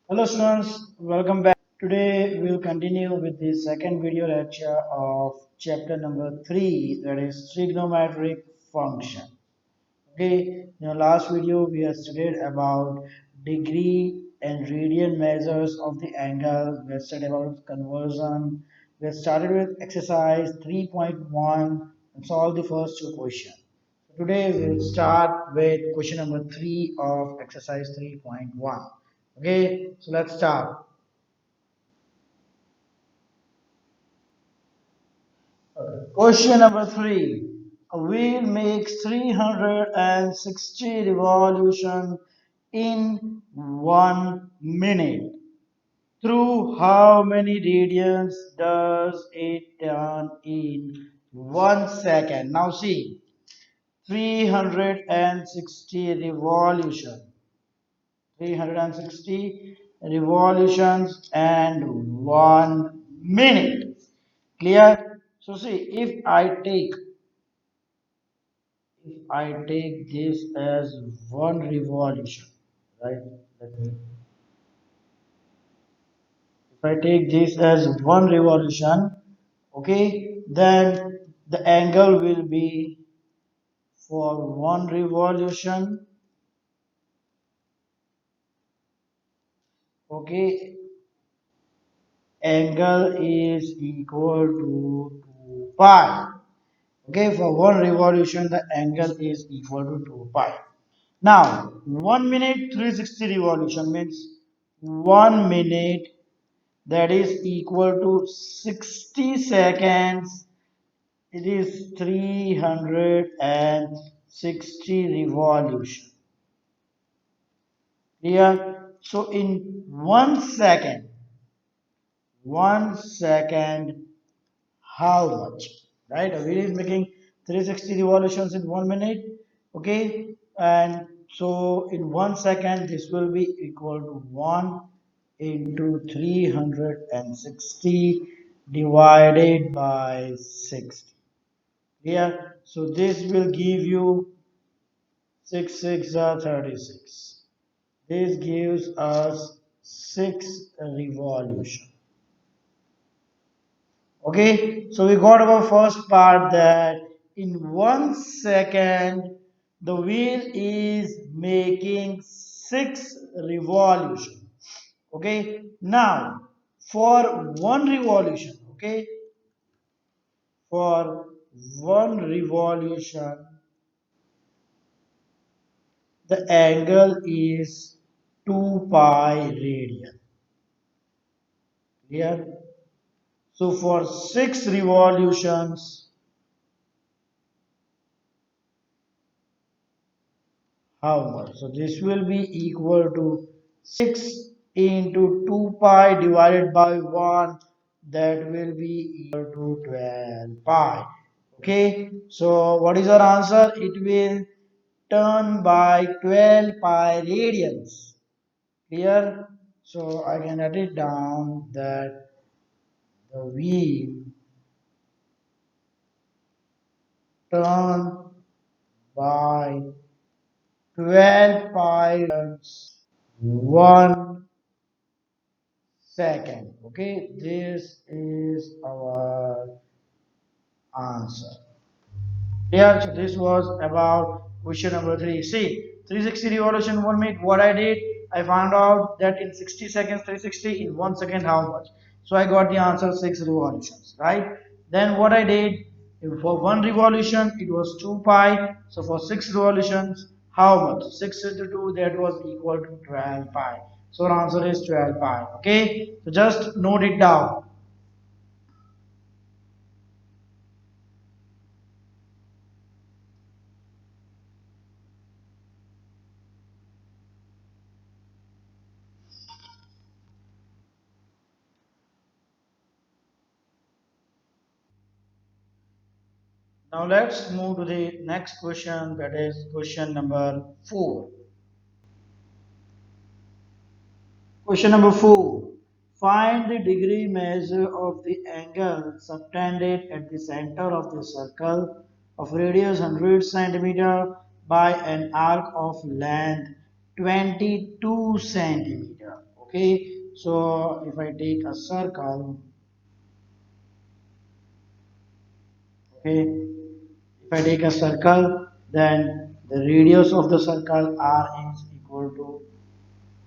Hello students, welcome back. Today we'll continue with the second video lecture of chapter number 3, that is trigonometric function. Okay, in the last video we have studied about degree and radian measures of the angle. We have studied about conversion. We have started with exercise 3.1 and solved the first two questions. Today we'll start with question number 3 of exercise 3.1. Okay, so let's start. Question number 3. A wheel makes 360 revolutions in 1 minute. Through how many radians does it turn in 1 second? Now see, 360 revolution. 360 revolutions and 1 minute. Clear? So see, if I take this as one revolution, right? Let me. If I take this as one revolution, okay, then the angle will be for one revolution, okay, angle is equal to 2 pi. Okay, for one revolution, the angle is equal to 2 pi. Now, 1 minute 360 revolution means 1 minute, that is equal to 60 seconds. It is 360 revolution. Clear? So in 1 second, 1 second, how much? Right? A wheel is making 360 revolutions in 1 minute. Okay, and so in 1 second, this will be equal to 1 into 360 divided by 60. Here, so this will give you 6 6 are 36. This gives us 6 revolution. Okay, so we got our first part that in 1 second the wheel is making 6 revolution. Okay, now for one revolution, okay, for one revolution the angle is 2 pi radian. Clear? So for 6 revolutions, how much? So this will be equal to 6 into 2 pi divided by 1. That will be equal to 12 pi. Okay. So what is our answer? It will turn by 12 pi radians. Clear? So I can write it down that the wheel turn by 12 pi radians 1 second. Okay, this is our answer. Yeah, so this was about question number 3. See, 360 revolution 1 minute. What I did, I found out that in 60 seconds, 360, in 1 second, how much? So I got the answer 6 revolutions, right? Then what I did, for one revolution, it was 2 pi. So for 6 revolutions, how much? 6 into 2, that was equal to 12 pi. So our answer is 12 pi. Okay, so just note it down. Now let's move to the next question, that is question number 4. Question number 4. Find the degree measure of the angle subtended at the center of the circle of radius 100 centimeter by an arc of length 22 centimeter. Okay, so if I take a circle, okay, if I take a circle, then the radius of the circle r is equal to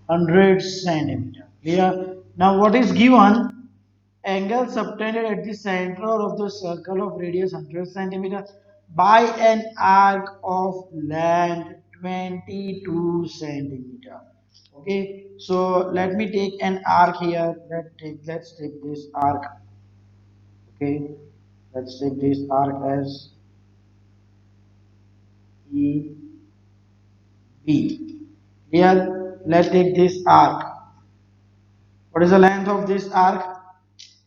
100 centimeter. Here, now what is given? Angle subtended at the center of the circle of radius 100 centimeter by an arc of length 22 centimeter. Okay, so let me take an arc here. Let's take this arc. Okay, let's take this arc as E B. Here, let's take this arc. What is the length of this arc?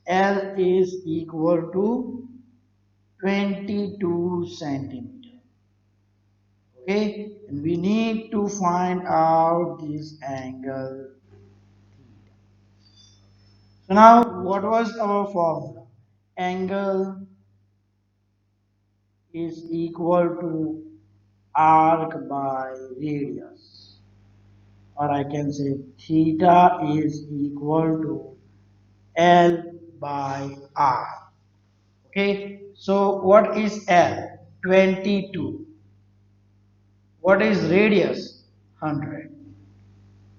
L is equal to 22 centimeter. Okay, and we need to find out this angle. So now, what was our formula? Angle is equal to arc by radius, or I can say theta is equal to L by R. Okay, so what is L? 22. What is radius? 100.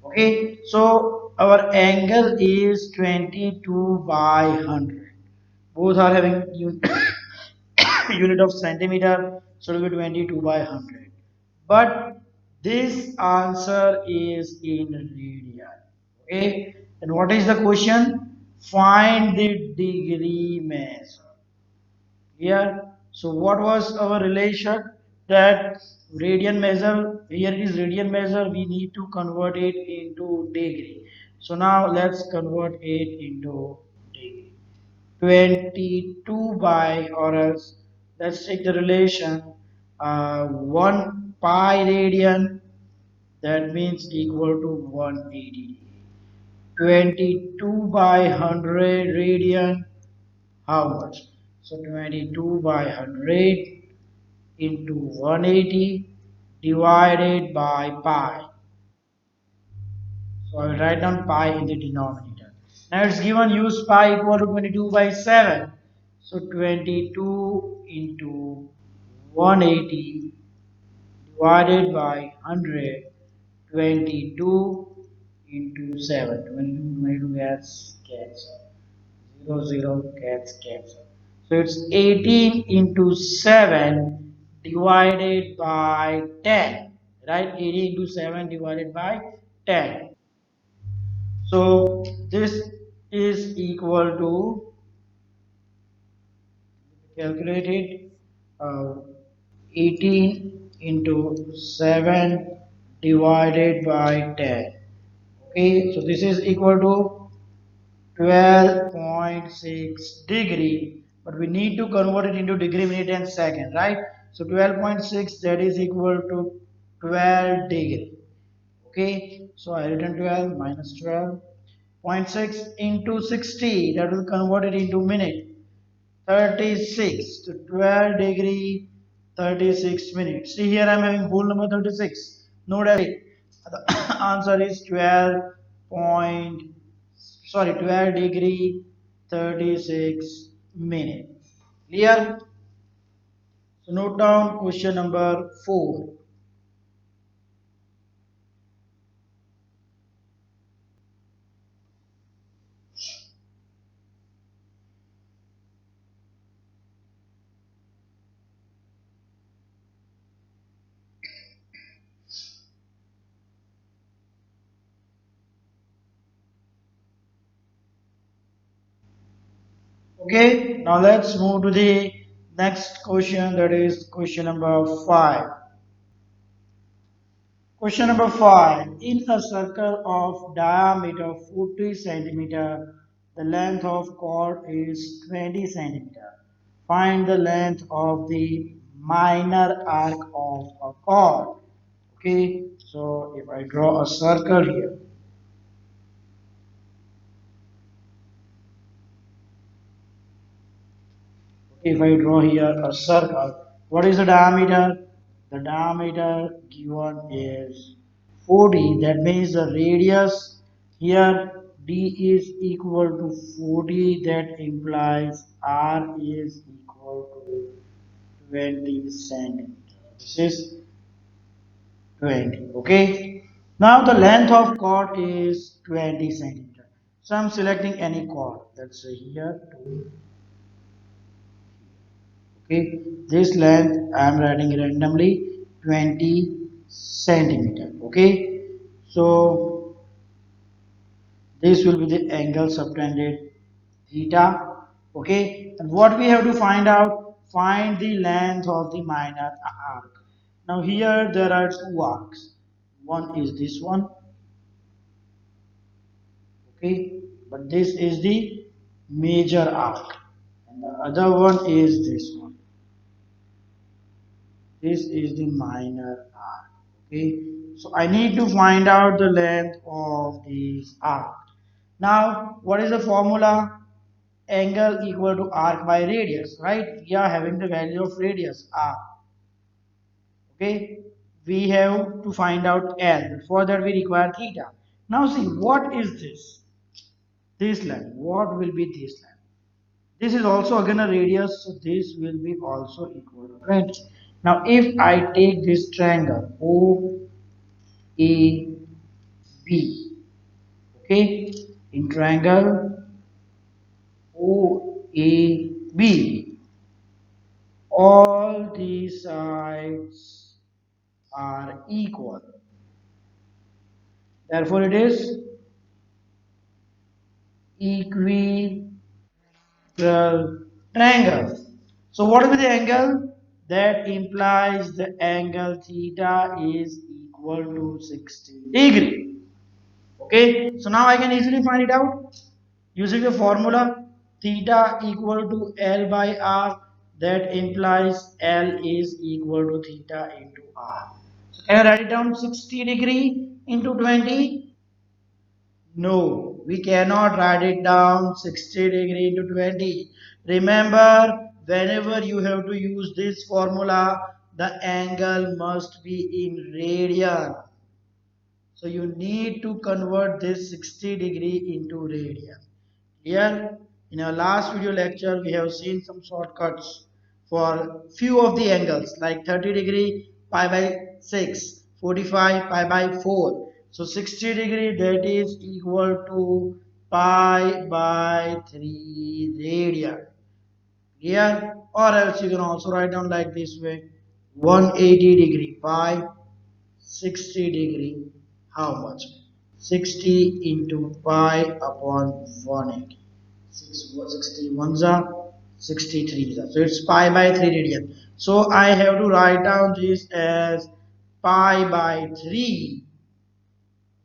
Okay, so our angle is 22 by 100. Both are having unit of centimeter, so it will be 22 by 100. But this answer is in radian. Okay, and what is the question? Find the degree measure. Here, so what was our relation? That radian measure, here is radian measure, we need to convert it into degree. So now let's convert it into degree. 22 by, or else let's take the relation 1 pi radian, that means equal to 180. 22 by 100 radian, how much? So 22 by 100 into 180 divided by pi. So I will write down pi in the denominator. Now it's given use pi equal to 22 by 7. So 22 into 180 divided by 100. 22 into 7. 22 gets cancel. 0 gets cancelled. So it's 18 into 7 divided by 10. Right? 18 into 7 divided by 10. So this is equal to, calculated, 18 into 7 divided by 10. Okay, so this is equal to 12.6 degree, but we need to convert it into degree, minute and second, right? So 12.6, that is equal to 12 degree. Okay, so I written 12 minus 12.6 into 60, that will convert it into minute. 36 to 12 degree, 36 minutes. See here, I'm having whole number 36. Note as the answer is 12 point, sorry, 12 degree, 36 minutes. Clear? So note down question number 4. Okay, now let's move to the next question, that is question number 5. Question number 5. In a circle of diameter 40 centimeter, the length of chord is 20 centimeter. Find the length of the minor arc of a chord. Okay, so if I draw a circle here, if I draw here a circle, what is the diameter? The diameter given is 40, that means the radius Here D is equal to 40, that implies R is equal to 20 centimeter. This is 20. Okay. Now the length of chord is 20 centimeter. So I'm selecting any chord. Let's say here to, okay. This length I'm writing randomly 20 centimeter. Okay. So this will be the angle subtended theta. Okay. And what we have to find out? Find the length of the minor arc. Now here there are two arcs. One is this one, okay, but this is the major arc and the other one is this one. This is the minor arc. Okay, so I need to find out the length of this arc. Now what is the formula? Angle equal to arc by radius, right? We are having the value of radius r. Okay, we have to find out l. For that we require theta. Now see, what is this length? What will be this length? This is also again a radius, so this will be also equal to 20. Now if I take this triangle OAB, okay, in triangle OAB, all these sides are equal. Therefore it is equilateral triangle. So what will be the angle? That implies the angle theta is equal to 60 degree. Okay, so now I can easily find it out using the formula theta equal to L by R. That implies L is equal to theta into R. So can I write it down 60 degree into 20? No, we cannot write it down 60 degree into 20. Remember, whenever you have to use this formula, the angle must be in radian. So you need to convert this 60 degree into radian. Here, in our last video lecture, we have seen some shortcuts for few of the angles like 30 degree pi by 6, 45 pi by 4. So 60 degree, that is equal to pi by 3 radian. Here, or else you can also write down like this way: 180 degree pi, 60 degree, how much? 60 into pi upon 180. 61 are 63 are. So it's pi by 3 radian. So I have to write down this as pi by 3.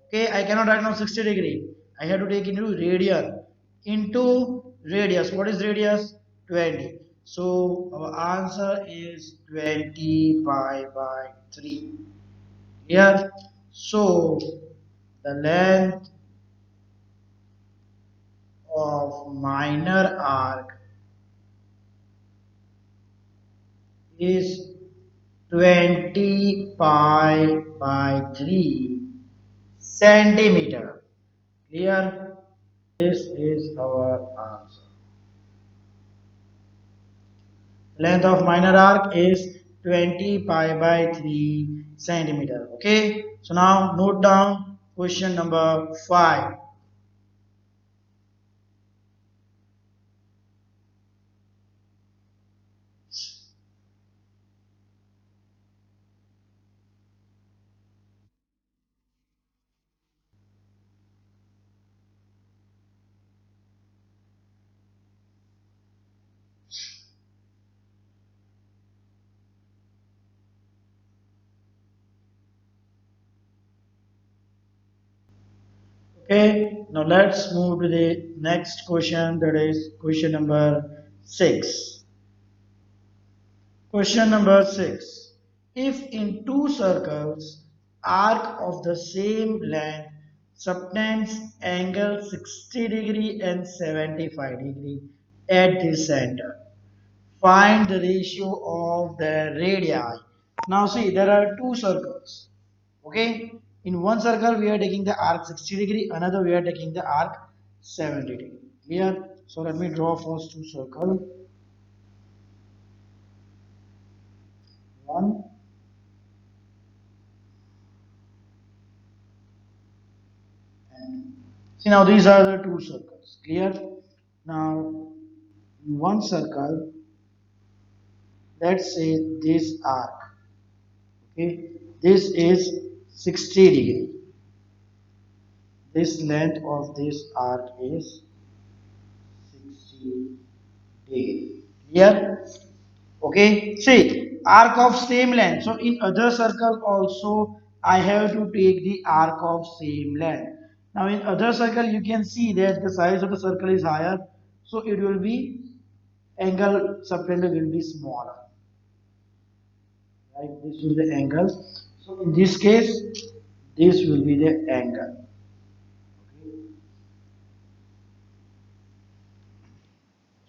Okay, I cannot write down 60 degree. I have to take into radian into radius. What is radius? 20. So our answer is 20 pi by 3. Here, so the length of minor arc is 20 pi by 3 centimeter. Clear? This is our answer. Length of minor arc is 20 pi by 3 centimeter. Okay. So now note down question number 5. Okay. Now let's move to the next question, that is question number 6. Question number 6. If in two circles, arc of the same length subtends angle 60 degree and 75 degree at the center, find the ratio of the radii. Now see, there are two circles. Okay, In one circle we are taking the arc 60 degree, another we are taking the arc 70 degree. Clear? So let me draw first two circle. One and see, now these are the two circles. Clear? Now in one circle, let's say this arc. Okay, this is 60 degree. This length of this arc is 60 degree. Clear? Okay, see, arc of same length. So in other circle also I have to take the arc of same length. Now in other circle you can see that the size of the circle is higher, so it will be angle subtender will be smaller. Right, this is the angle. So in this case, this will be the angle.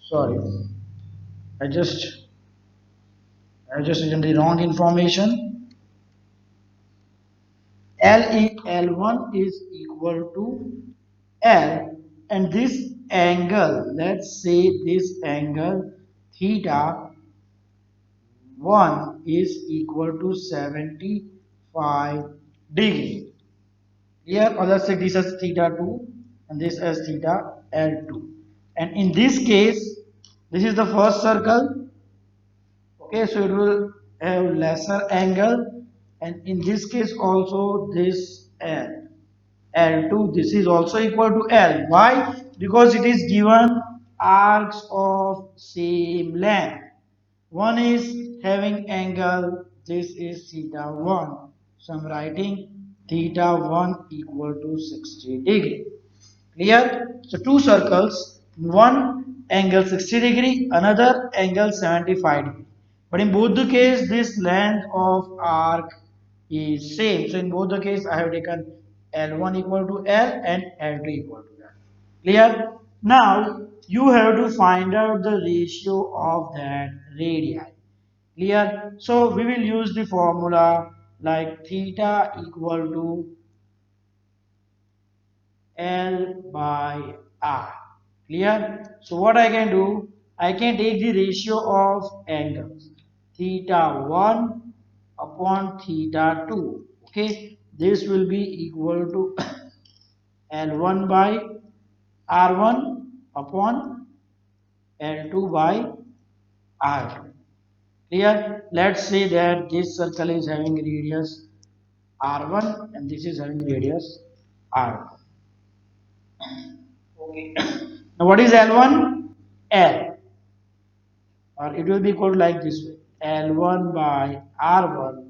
Sorry, I just I just written the wrong information. L1 is equal to L, and this angle, let's say this angle theta 1 is equal to 75 degree. Here, or let's say this as theta 2 and this as theta L2. And in this case, this is the first circle. Okay, so it will have lesser angle, and in this case also this L2, this is also equal to L. Why? Because it is given arcs of same length. One is having angle, this is theta 1. So I'm writing theta 1 equal to 60 degree. Clear? So two circles, one angle 60 degree, another angle 75 degree. But in both the case, this length of arc is same. So in both the case, I have taken L1 equal to L and L2 equal to L. Clear? Now you have to find out the ratio of that radii. Clear? So we will use the formula like theta equal to L by R. Clear? So what I can do, I can take the ratio of angles. Theta 1 upon theta 2. Okay, this will be equal to L1 by R1 upon L2 by R2. Clear? Let's say that this circle is having radius R1 and this is having radius R2. Okay. Now what is L1? L. Or it will be called like this way. L1 by R1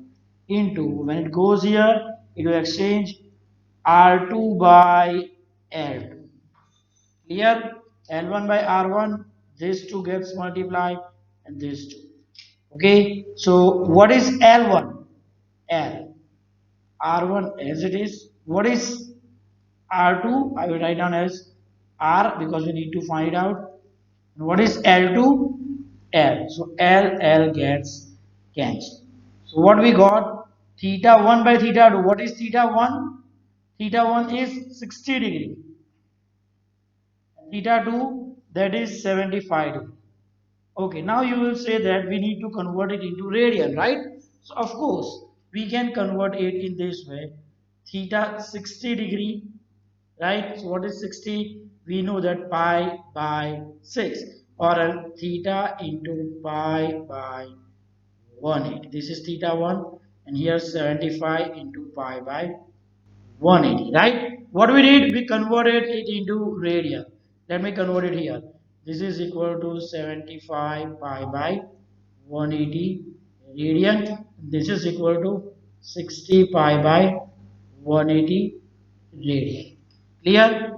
into, when it goes here, it will exchange R2 by L2. Clear? L1 by R1, these two gets multiplied and these two. Okay, so what is L1? L. R1 as it is. What is R2? I will write down as R because we need to find out. And what is L2? L. So L gets cancelled. So what we got? Theta 1 by theta 2. What is theta 1? Theta 1 is 60 degree. Theta 2, that is 75 degree. Okay, now you will say that we need to convert it into radian, right? So of course, we can convert it in this way. Theta 60 degree, right? So what is 60? We know that pi by 6, or theta into pi by 180. This is theta 1, and here 75 into pi by 180, right? What we did, we converted it into radian. Let me convert it here. This is equal to 75 pi by 180 radian. This is equal to 60 pi by 180 radian. Clear?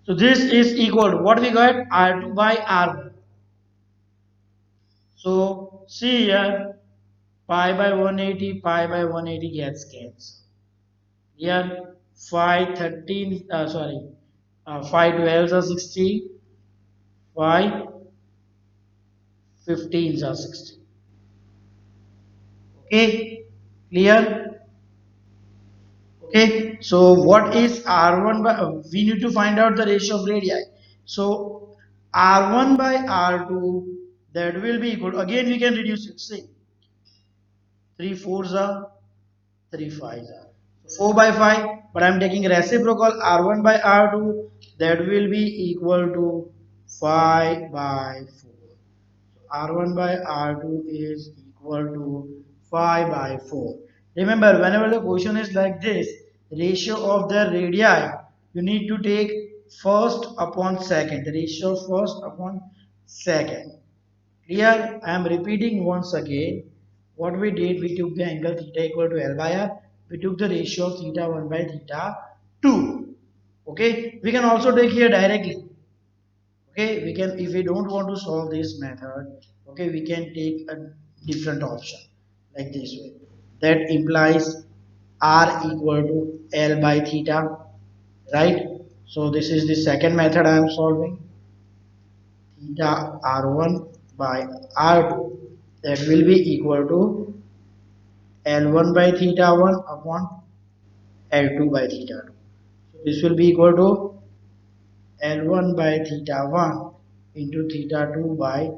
So this is equal to what we got? R2 by R1. So see here, pi by 180, pi by 180 gets cancelled. Here 5 13, sorry, 5 12s are 60, 5 15s are 60. Okay, clear? Okay, so what is R1 by, we need to find out the ratio of radii. So R1 by R2, that will be equal, again we can reduce it, see, 3 fours are 3 fives are. So 4 by 5, but I am taking reciprocal R1 by R2, that will be equal to 5 by 4. R1 by R2 is equal to 5 by 4. Remember, whenever the question is like this, ratio of the radii, you need to take first upon second, the ratio of first upon second. Clear? I am repeating once again. What we did, we took the angle theta equal to L by R. We took the ratio of theta 1 by theta 2. Okay? We can also take here directly. Okay, we can, if we don't want to solve this method, okay, we can take a different option like this way. That implies r equal to L by theta, right? So this is the second method I am solving. Theta r1 by r2, that will be equal to L1 by theta 1 upon L2 by theta 2. So this will be equal to L1 by theta 1 into theta 2 by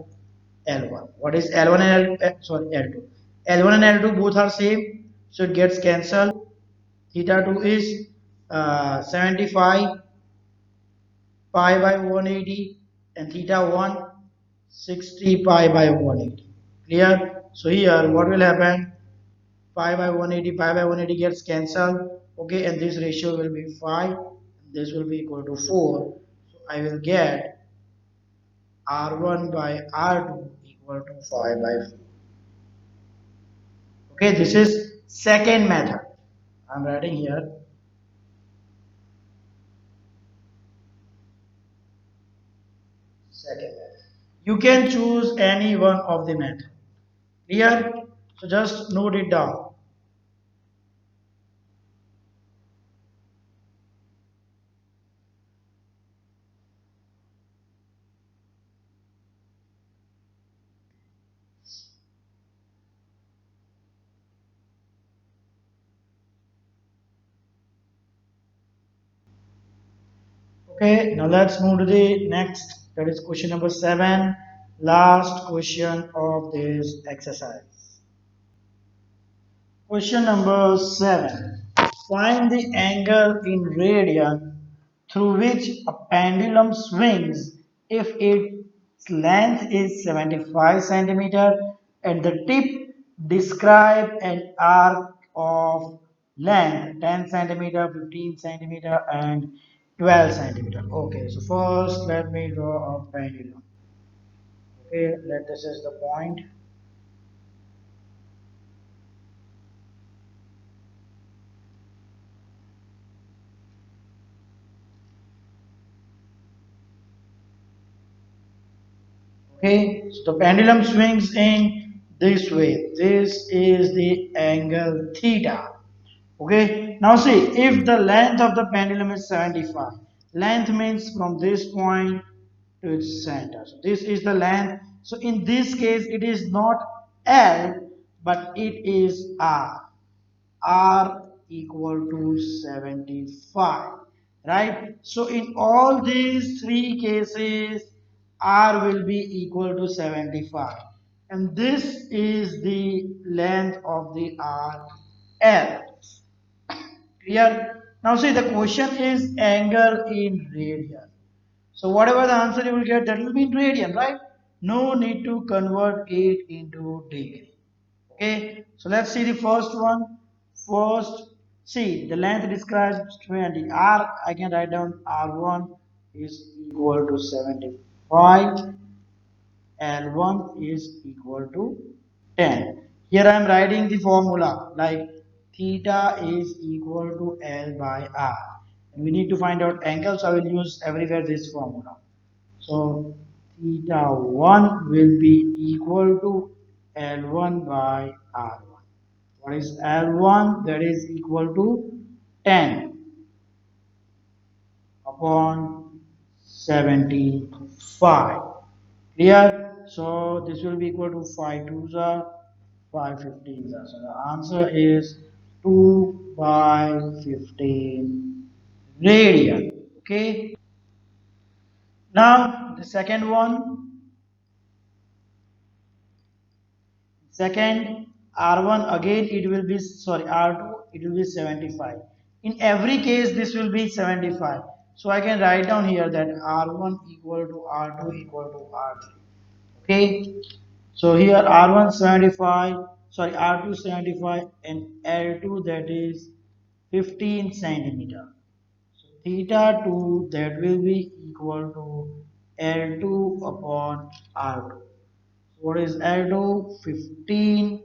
L1. What is L1 and L, sorry, L2? L1 and L2 both are same, so it gets cancelled. Theta 2 is 75 pi by 180 and theta 1 60 pi by 180. Clear? So here what will happen? Pi by 180, pi by 180 gets cancelled. Okay, and this ratio will be 5. This will be equal to 4. So I will get R1 by R2 equal to 5 by 4. Okay, this is second method. I'm writing here second method. You can choose any one of the method. Clear? So just note it down. Okay, now let's move to the next. That is question number 7. Last question of this exercise. Question number 7. Find the angle in radian through which a pendulum swings if its length is 75 centimeter and the tip describe an arc of length 10 centimeter, 15 centimeter and 12 centimeter. Okay, so first let me draw a pendulum. Okay, let this is the point. Okay, so the pendulum swings in this way. This is the angle theta. Okay, now see, if the length of the pendulum is 75, length means from this point to its center. So this is the length. So in this case, it is not L, but it is R. R equal to 75, right? So in all these three cases, R will be equal to 75, and this is the length of the R L. Clear? Now see, the question is angle in radian. So whatever the answer you will get, that will be in radian, right? No need to convert it into degree. Okay, so let's see the first one. First, see the length describes 20. R, I can write down R1 is equal to 75 and 1 is equal to 10. Here I am writing the formula like theta is equal to L by R. And we need to find out angle, so I will use everywhere this formula. So theta 1 will be equal to L1 by R1. What is L1? That is equal to 10 upon 75. Clear? So this will be equal to 5 twos are 5 15s are. So the answer is 2 by 15 radian. Okay. Now the second one, second R1 again it will be sorry R2 it will be 75. In every case this will be 75. So I can write down here that R1 equal to R2 equal to R3. Okay. So here R1 75, sorry R2 75 and L2 that is 15 centimeter. So theta 2 that will be equal to L2 upon R2. What is L2? 15,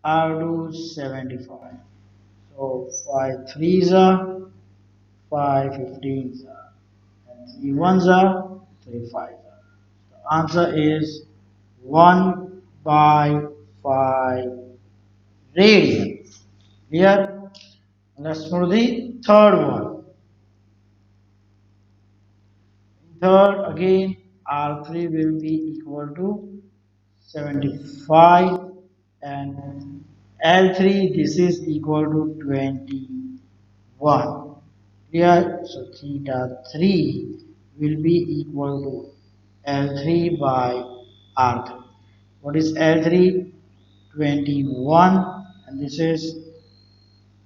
R2 75. So 5 threes are, 5 15s are, and 3 ones are, 3 fives are. The answer is 1 by 5 radians. Here, let's move to the third one. Third, again, R3 will be equal to 75 and L3 this is equal to 21. Here, so theta 3 will be equal to L3 by R3. What is L3? 21 and this is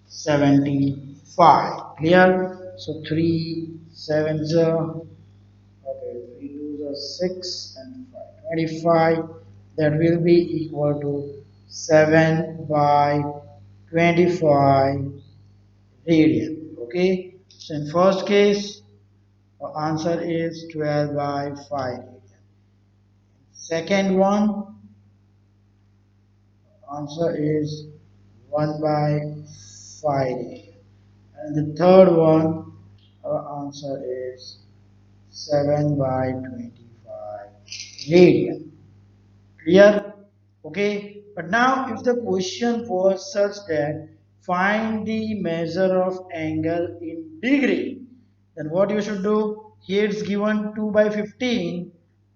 75. Clear? So 3 sevens are okay, 3 twos are 6 and 5. 25 that will be equal to 7 by 25 radian. Okay, so in first case, our answer is 12 by 5 radian. Second one, answer is 1 by 5 radian. And the third one, our answer is 7 by 25 radian. Clear? Okay. But now if the question was such that find the measure of angle in degree, then what you should do? Here it's given 2 by 15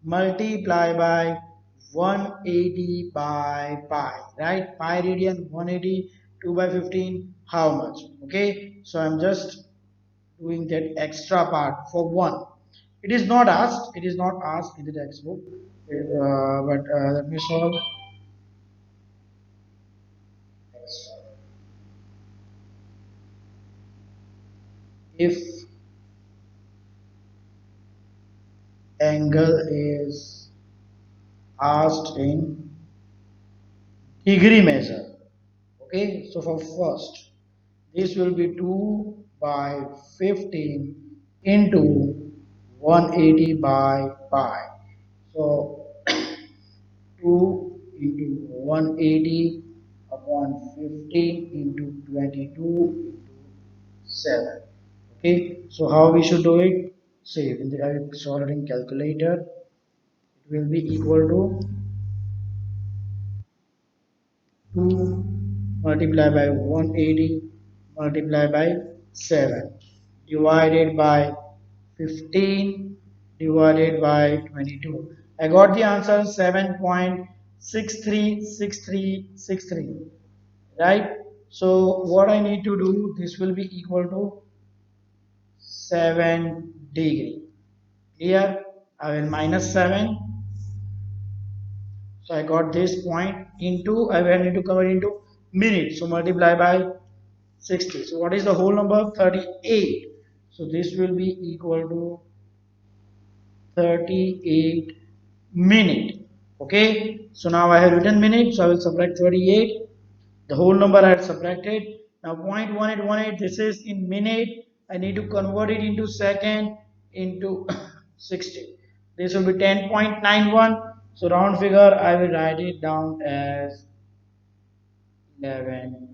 multiply by 180 by pi, right? Pi radian 180, 2 by 15, how much? Okay. So I'm just doing that extra part for one. It is not asked. It is not asked in the textbook. But let me solve extra. If angle is asked in degree measure, okay. So for first, this will be 2 by 15 into 180 by pi. So 2 into 180 upon 15 into 22 into 7. Okay, so how we should do it? See, in the solving calculator, it will be equal to 2 multiplied by 180 multiplied by 7 divided by 15 divided by 22. I got the answer 7.636363, right? So what I need to do, this will be equal to 7 degree. Here I will minus 7. So I got this point into, I will need to convert into minutes. So multiply by 60. So what is the whole number? 38. So this will be equal to 38 minute. Okay. So now I have written minute. So I will subtract 38. The whole number I had subtracted. Now 0.1818, this is in minute. I need to convert it into second into 60. This will be 10.91. So round figure, I will write it down as 11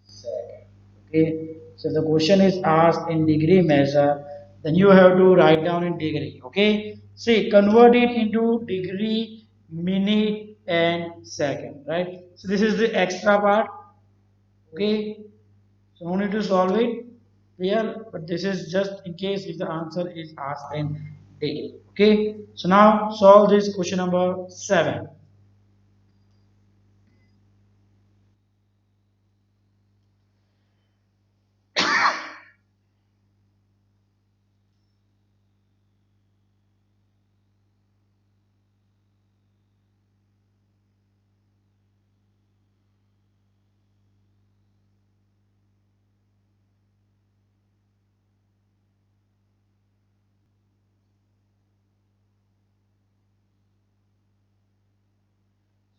second. Okay. So the question is asked in degree measure, then you have to write down in degree. Okay. See, convert it into degree, minute, and second. Right. So this is the extra part. Okay, so no need to solve it here, but this is just in case if the answer is asked in degree. Okay, so now solve this question number 7.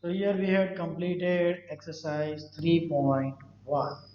So here we have completed exercise 3.1.